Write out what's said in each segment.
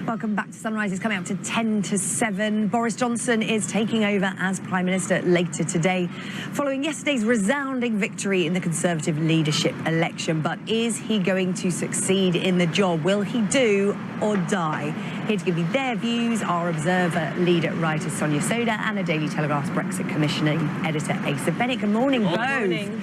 Welcome back to Sunrise. It's coming up to 10 to 7. Boris Johnson is taking over as Prime Minister later today, following yesterday's resounding victory in the Conservative leadership election. But is he going to succeed in the job? Will he do or die? Here to give you their views are Observer leader writer Sonia Sodha and a Daily Telegraph's Brexit commissioning editor Asa Bennett. Good morning, both. Good morning.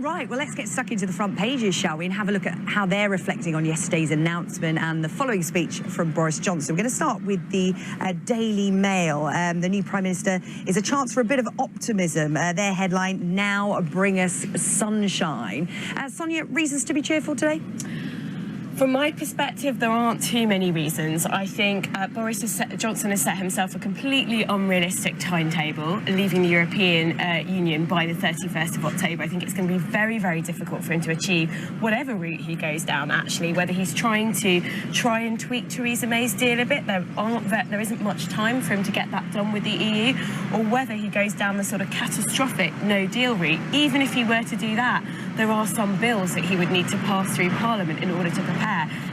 Right, well, let's get stuck into the front pages, shall we, and have a look at how they're reflecting on yesterday's announcement and the following speech from Boris Johnson. We're going to start with the Daily Mail. The new Prime Minister is a chance for a bit of optimism. Their headline, "Now Bring Us Sunshine." Sonia, reasons to be cheerful today? From my perspective, there aren't too many reasons. I think Boris Johnson has set himself a completely unrealistic timetable, leaving the European Union by the 31st of October. I think it's going to be very, very difficult for him to achieve whatever route he goes down, actually, whether he's trying to tweak Theresa May's deal a bit, there isn't much time for him to get that done with the EU, or whether he goes down the sort of catastrophic no-deal route. Even if he were to do that, there are some bills that he would need to pass through Parliament in order to prepare.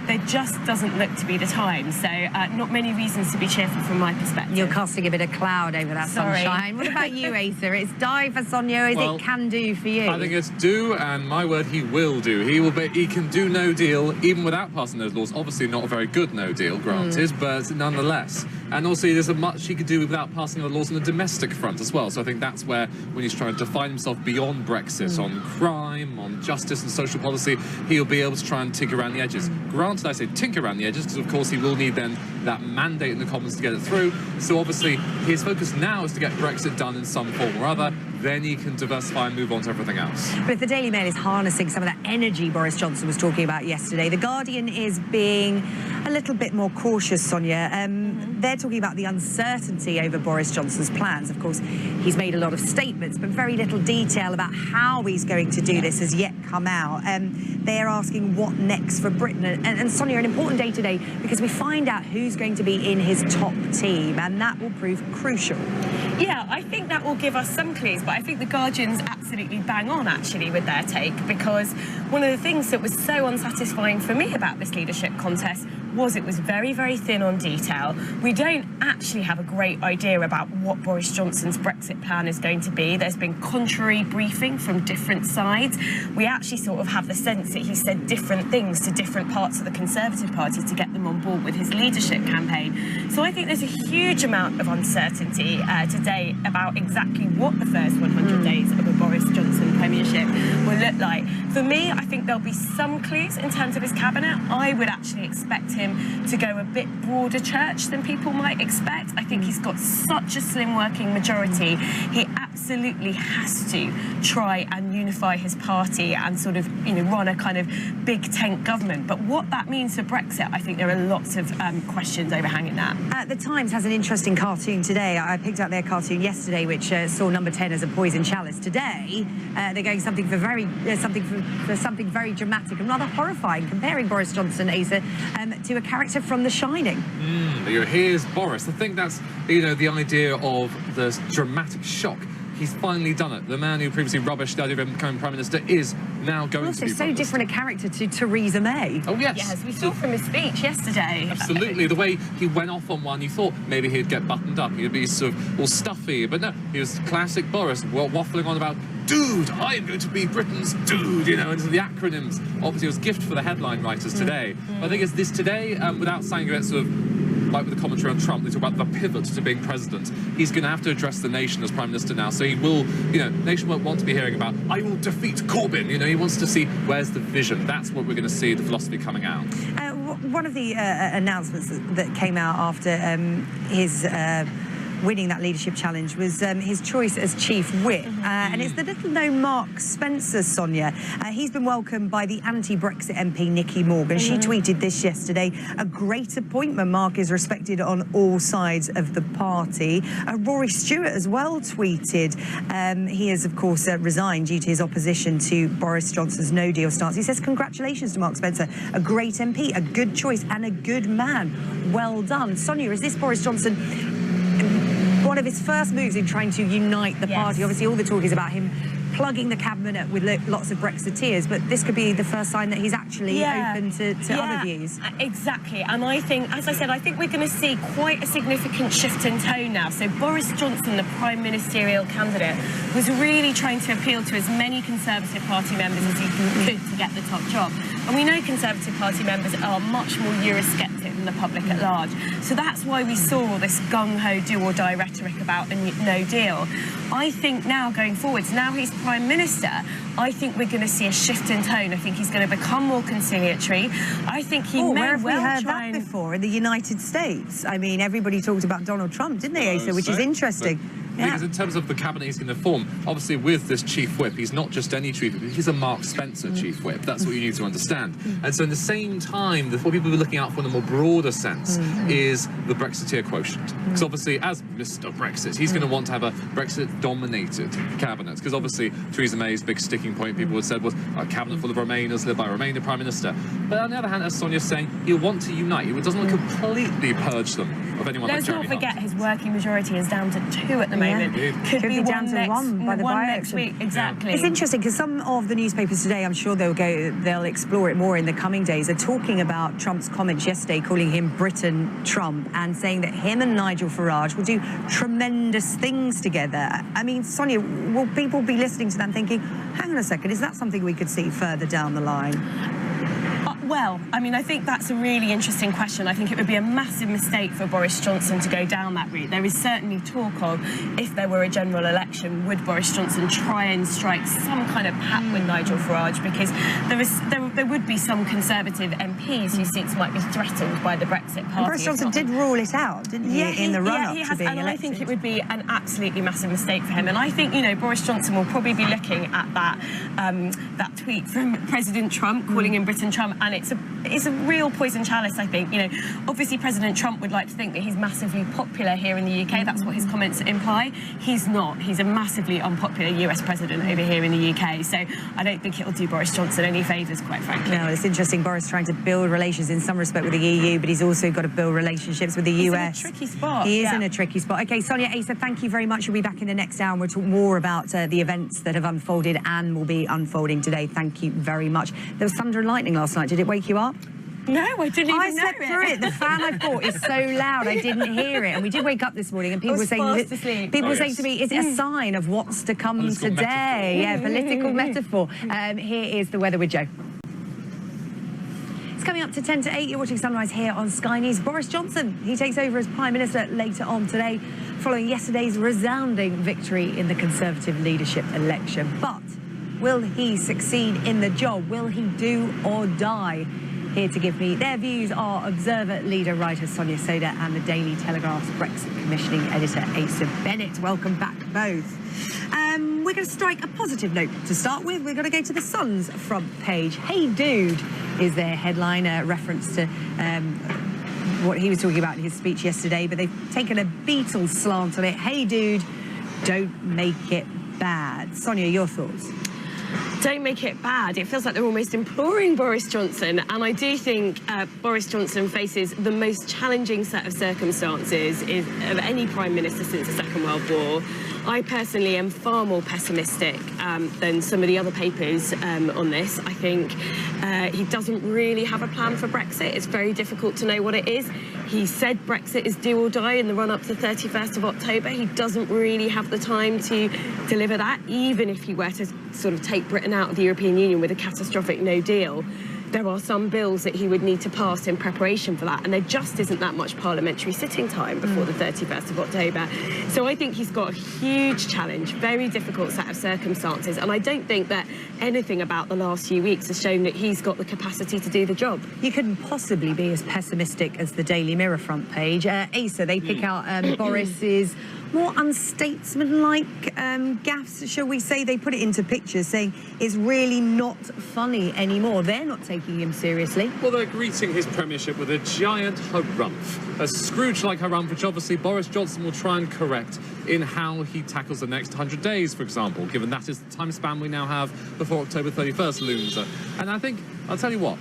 There just doesn't look to be the time, so not many reasons to be cheerful from my perspective. You're casting a bit of cloud over that sunshine. What about you, Asa? It's die for Sonia, is it can do for you? I think it's do, and my word, he will do. He can do no deal even without passing those laws. Obviously not a very good no deal, granted, but nonetheless. And also there's a much he could do without passing the laws on the domestic front as well. So I think that's where, when he's trying to define himself beyond Brexit, on crime, on justice and social policy, he'll be able to try and tinker around the edges. Granted, I say tinker around the edges because, of course, he will need then that mandate in the Commons to get it through. So obviously his focus now is to get Brexit done in some form or other. Then he can diversify and move on to everything else. But if the Daily Mail is harnessing some of that energy Boris Johnson was talking about yesterday, The Guardian is being a little bit more cautious, Sonia. They're talking about the uncertainty over Boris Johnson's plans. Of course, he's made a lot of statements, but very little detail about how he's going to do this has yet come out. They're asking what next for Britain. And Sonia, an important day today because we find out who's going to be in his top team, and that will prove crucial. Yeah, I think that will give us some clues, but I think The Guardian's absolutely bang on, actually, with their take, because one of the things that was so unsatisfying for me about this leadership contest was it was very, very thin on detail. We don't actually have a great idea about what Boris Johnson's Brexit plan is going to be. There's been contrary briefing from different sides. We actually sort of have the sense that he said different things to different parts of the Conservative Party to get them on board with his leadership campaign. So I think there's a huge amount of uncertainty today about exactly what the first 100 days of a Boris Johnson premiership will look like. For me, I think there'll be some clues in terms of his cabinet. I would actually expect him to go a bit broader church than people might expect. I think he's got such a slim working majority. He absolutely has to try and unify his party and sort of, run a kind of big tent government. But what that means for Brexit, I think there are lots of questions overhanging that. The Times has an interesting cartoon today. I picked out their cartoon yesterday, which saw number 10 as a poison chalice. Today, they're going something for something very dramatic and rather horrifying, comparing Boris Johnson, Asa, to a character from The Shining. Here's Boris. I think that's, the idea of the dramatic shock. He's finally done it. The man who previously rubbished the idea of him becoming Prime Minister is now going to be so different a character to Theresa May. Oh, yes. Yes, we saw from his speech yesterday. Absolutely. The way he went off on one, you thought maybe he'd get buttoned up. He'd be sort of all stuffy. But no, he was classic Boris, waffling on about, dude, I'm going to be Britain's dude, and the acronyms. Obviously, it was a gift for the headline writers today. But I think it's this today, without saying it sort of like with the commentary on Trump, they talk about the pivot to being president. He's going to have to address the nation as Prime Minister now. So he will, nation won't want to be hearing about, I will defeat Corbyn. He wants to see where's the vision. That's what we're going to see, the philosophy coming out. One of the announcements that came out after his winning that leadership challenge was his choice as chief whip. And it's the little-known Mark Spencer, Sonia. He's been welcomed by the anti-Brexit MP Nicky Morgan. She tweeted this yesterday, a great appointment. Mark is respected on all sides of the party. Rory Stewart as well tweeted. He has, of course, resigned due to his opposition to Boris Johnson's no-deal stance. He says, congratulations to Mark Spencer, a great MP, a good choice and a good man. Well done. Sonia, is this Boris Johnson one of his first moves in trying to unite the party? Obviously, all the talk is about him plugging the cabinet with lots of Brexiteers, but this could be the first sign that he's actually open to other views. Exactly, and I think, as I said, I think we're going to see quite a significant shift in tone now. So Boris Johnson, the prime ministerial candidate, was really trying to appeal to as many Conservative Party members as he could to get the top job. And we know Conservative Party members are much more Eurosceptic than the public at large. So that's why we saw this gung-ho do-or-die rhetoric about a no deal. I think now going forwards, now he's Prime Minister, I think we're going to see a shift in tone. I think he's going to become more conciliatory. I think he may where have well we heard try that before? In the United States? I mean, everybody talked about Donald Trump, didn't they, Asa, which is interesting. Because in terms of the cabinet he's going to form, obviously with this chief whip, he's not just any chief whip, he's a Mark Spencer chief whip. That's what you need to understand. And so in the same time, what people are looking out for in a more broader sense is the Brexiteer quotient. Because obviously, as Mr. Brexit, he's going to want to have a Brexit-dominated cabinet. Because obviously, Theresa May's big sticking point, people had said, was a cabinet full of Remainers led by a Remainer Prime Minister. But on the other hand, as Sonia's saying, he'll want to unite. He doesn't want to completely purge them of anyone Let's like not Jeremy forget Hunt. his working majority is down to 2 at the moment. Could be down to one by the next by-election. week. Exactly. It's interesting because some of the newspapers today, I'm sure they'll explore it more in the coming days, are talking about Trump's comments yesterday, calling him Britain Trump, and saying that him and Nigel Farage will do tremendous things together. I mean, Sonia, will people be listening to that and thinking, hang on a second, is that something we could see further down the line? Well, I mean, I think that's a really interesting question. I think it would be a massive mistake for Boris Johnson to go down that route. There is certainly talk of, if there were a general election, would Boris Johnson try and strike some kind of pact with Nigel Farage? Because there would be some Conservative MPs whose seats might be threatened by the Brexit Party. And Boris Johnson did rule it out, didn't he, in the run-up to being elected? I think it would be an absolutely massive mistake for him. And I think, you know, Boris Johnson will probably be looking at that tweet from President Trump, calling him Britain Trump, and it's a real poison chalice, I think. You know, obviously President Trump would like to think that he's massively popular here in the UK. That's what his comments imply. He's not. He's a massively unpopular US president over here in the UK. So I don't think it'll do Boris Johnson any favours, quite frankly. No, it's interesting. Boris trying to build relations in some respect with the EU, but he's also got to build relationships with the US. He's in a tricky spot. He is in a tricky spot. Okay, Sonia, Asa, thank you very much. We'll be back in the next hour and we'll talk more about the events that have unfolded and will be unfolding today. Thank you very much. There was thunder and lightning last night. Did it wake you up? No, I didn't even know it. I slept through it. The fan I bought is so loud I didn't hear it. And we did wake up this morning and people were saying, saying to me, is it a sign of what's to come political today? Metaphor. Yeah, political metaphor. Here is the weather with Joe. It's coming up to 10 to 8. You're watching Sunrise here on Sky News. Boris Johnson, he takes over as Prime Minister later on today, following yesterday's resounding victory in the Conservative leadership election. But will he succeed in the job? Will he do or die? Here to give me their views are Observer leader writer Sonia Sodha and the Daily Telegraph's Brexit commissioning editor Asa Bennett. Welcome back both. We're going to strike a positive note to start with. We're going to go to the Sun's front page. Hey Dude is their headline, a reference to what he was talking about in his speech yesterday, but they've taken a Beatles slant on it. Hey Dude, don't make it bad. Sonia, your thoughts? Don't make it bad. It feels like they're almost imploring Boris Johnson, and I do think Boris Johnson faces the most challenging set of circumstances of any Prime Minister since the Second World War. I personally am far more pessimistic than some of the other papers on this. I think he doesn't really have a plan for Brexit. It's very difficult to know what it is. He said Brexit is do or die in the run-up to the 31st of October. He doesn't really have the time to deliver that, even if he were to sort of take Britain out of the European Union with a catastrophic no deal. There are some bills that he would need to pass in preparation for that, and there just isn't that much parliamentary sitting time before the 31st of October. So I think he's got a huge challenge, very difficult set of circumstances, and I don't think that anything about the last few weeks has shown that he's got the capacity to do the job. You couldn't possibly be as pessimistic as the Daily Mirror front page. Asa, they pick out Boris's more unstatesmanlike gaffes, shall we say. They put it into pictures saying it's really not funny anymore. They're not taking him seriously. Well, they're greeting his premiership with a giant harumph. A Scrooge-like harumph, which obviously Boris Johnson will try and correct in how he tackles the next 100 days, for example, given that is the time span we now have before October 31st looms. And I think, I'll tell you what,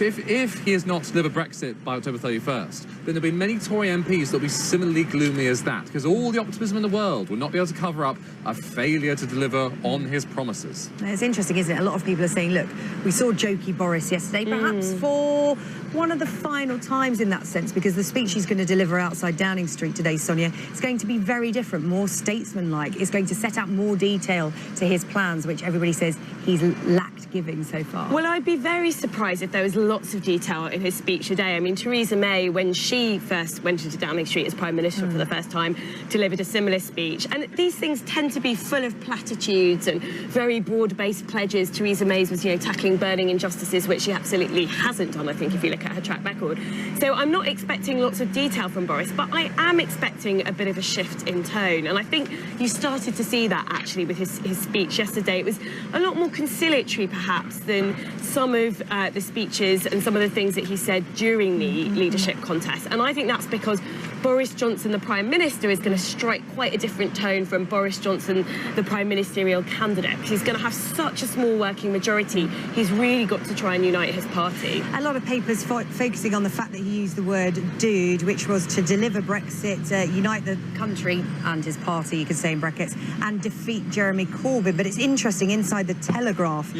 if he is not to deliver Brexit by October 31st, then there'll be many Tory MPs that'll be similarly gloomy as that, because all the optimism in the world will not be able to cover up a failure to deliver on his promises. It's interesting, isn't it? A lot of people are saying, look, we saw jokey Boris yesterday, perhaps for one of the final times in that sense, because the speech he's going to deliver outside Downing Street today, Sonia, is going to be very different, more statesman-like. It's going to set out more detail to his plans, which everybody says he's lacked giving so far. Well, I'd be very surprised if there was lots of detail in his speech today. I mean, Theresa May, when she first went into Downing Street as Prime Minister for the first time, delivered a similar speech. And these things tend to be full of platitudes and very broad-based pledges. Theresa May's was, tackling burning injustices, which she absolutely hasn't done, I think, if you look at her track record. So I'm not expecting lots of detail from Boris, but I am expecting a bit of a shift in tone. And I think you started to see that, actually, with his speech yesterday. It was a lot more conciliatory, perhaps, than some of the speeches and some of the things that he said during the leadership contest. And I think that's because Boris Johnson, the Prime Minister, is going to strike quite a different tone from Boris Johnson, the Prime Ministerial candidate, because he's going to have such a small working majority. He's really got to try and unite his party. A lot of papers focusing on the fact that he used the word dude, which was to deliver Brexit, unite the country and his party, you could say in brackets, and defeat Jeremy Corbyn. But it's interesting, inside the Telegraph,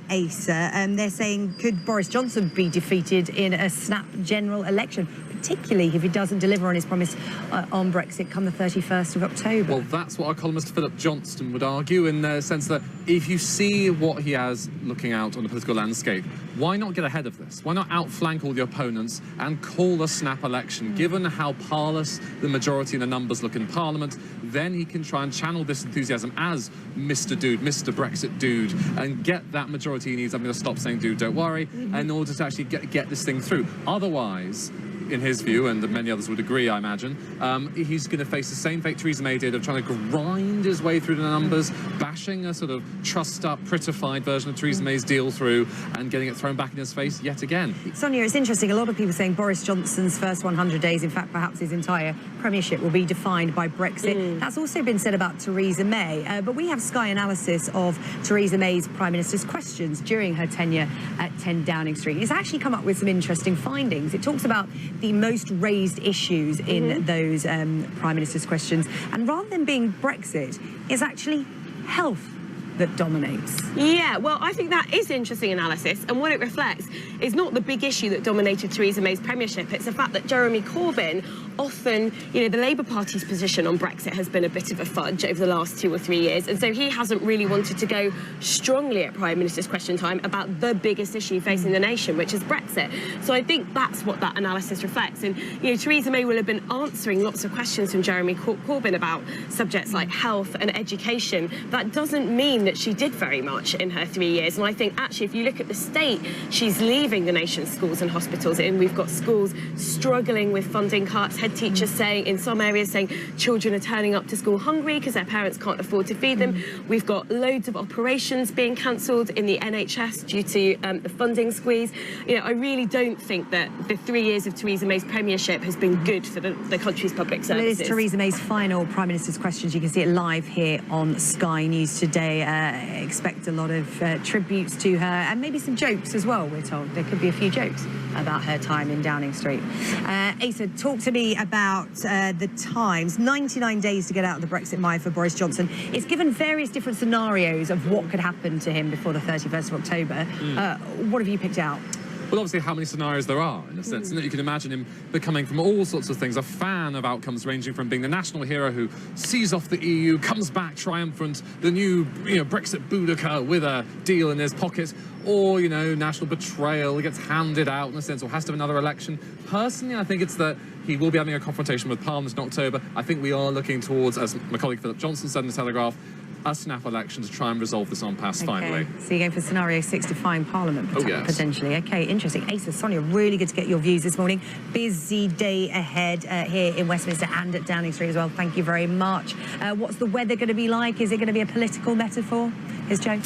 Asa, they're saying, could Boris Johnson be defeated in a snap general election, particularly if he doesn't deliver on his promise on Brexit come the 31st of October? Well, that's what our columnist Philip Johnston would argue, in the sense that if you see what he has looking out on the political landscape, why not get ahead of this? Why not outflank all the opponents and call a snap election? Given how parlous the majority and the numbers look in Parliament, then he can try and channel this enthusiasm as Mr. Dude, Mr. Brexit Dude, and get that majority he needs. I'm going to stop saying dude, don't worry, in order to actually get this thing through. Otherwise, in his view, and many others would agree, I imagine, he's going to face the same fate Theresa May did of trying to grind his way through the numbers, bashing a sort of trussed-up, prettified version of Theresa May's deal through, and getting it thrown back in his face yet again. Sonia, it's interesting. A lot of people saying Boris Johnson's first 100 days, in fact, perhaps his entire premiership, will be defined by Brexit. That's also been said about Theresa May. But we have Sky analysis of Theresa May's Prime Minister's questions during her tenure at 10 Downing Street. It's actually come up with some interesting findings. It talks about the most raised issues in those Prime Minister's questions. And rather than being Brexit, it's actually health that dominates. Yeah, well, I think that is interesting analysis, and what it reflects is not the big issue that dominated Theresa May's premiership. It's the fact that Jeremy Corbyn often, the Labour Party's position on Brexit has been a bit of a fudge over the last 2 or 3 years, and so he hasn't really wanted to go strongly at Prime Minister's question time about the biggest issue facing the nation, which is Brexit. So I think that's what that analysis reflects. And, Theresa May will have been answering lots of questions from Jeremy Corbyn about subjects like health and education. That doesn't mean that she did very much in her 3 years. And I think, actually, if you look at the state she's leaving the nation's schools and hospitals in, we've got schools struggling with funding cuts, head teachers saying, in some areas, saying children are turning up to school hungry because their parents can't afford to feed them. We've got loads of operations being cancelled in the NHS due to the funding squeeze. I really don't think that the 3 years of Theresa May's premiership has been good for the country's public services. Well, it is Theresa May's final Prime Minister's questions. You can see it live here on Sky News today. Expect a lot of tributes to her, and maybe some jokes as well, we're told. There could be a few jokes about her time in Downing Street. Asa, talk to me about the Times. 99 days to get out of the Brexit mire for Boris Johnson. It's given various different scenarios of what could happen to him before the 31st of October. What have you picked out? Well, obviously, how many scenarios there are, in a sense. And you can imagine him becoming, from all sorts of things, a fan of outcomes ranging from being the national hero who sees off the EU, comes back triumphant, the new, Brexit Boudica with a deal in his pocket, or, national betrayal, gets handed out, in a sense, or has to have another election. Personally, I think it's that he will be having a confrontation with Parliament in October. I think we are looking towards, as my colleague Philip Johnston said in the Telegraph, a snap election to try and resolve this impasse finally. So you're going for scenario 6 to find Parliament potentially. Okay, interesting. Asa, Sonia, really good to get your views this morning. Busy day ahead here in Westminster and at Downing Street as well. Thank you very much. What's the weather going to be like? Is it going to be a political metaphor? Here's Joe.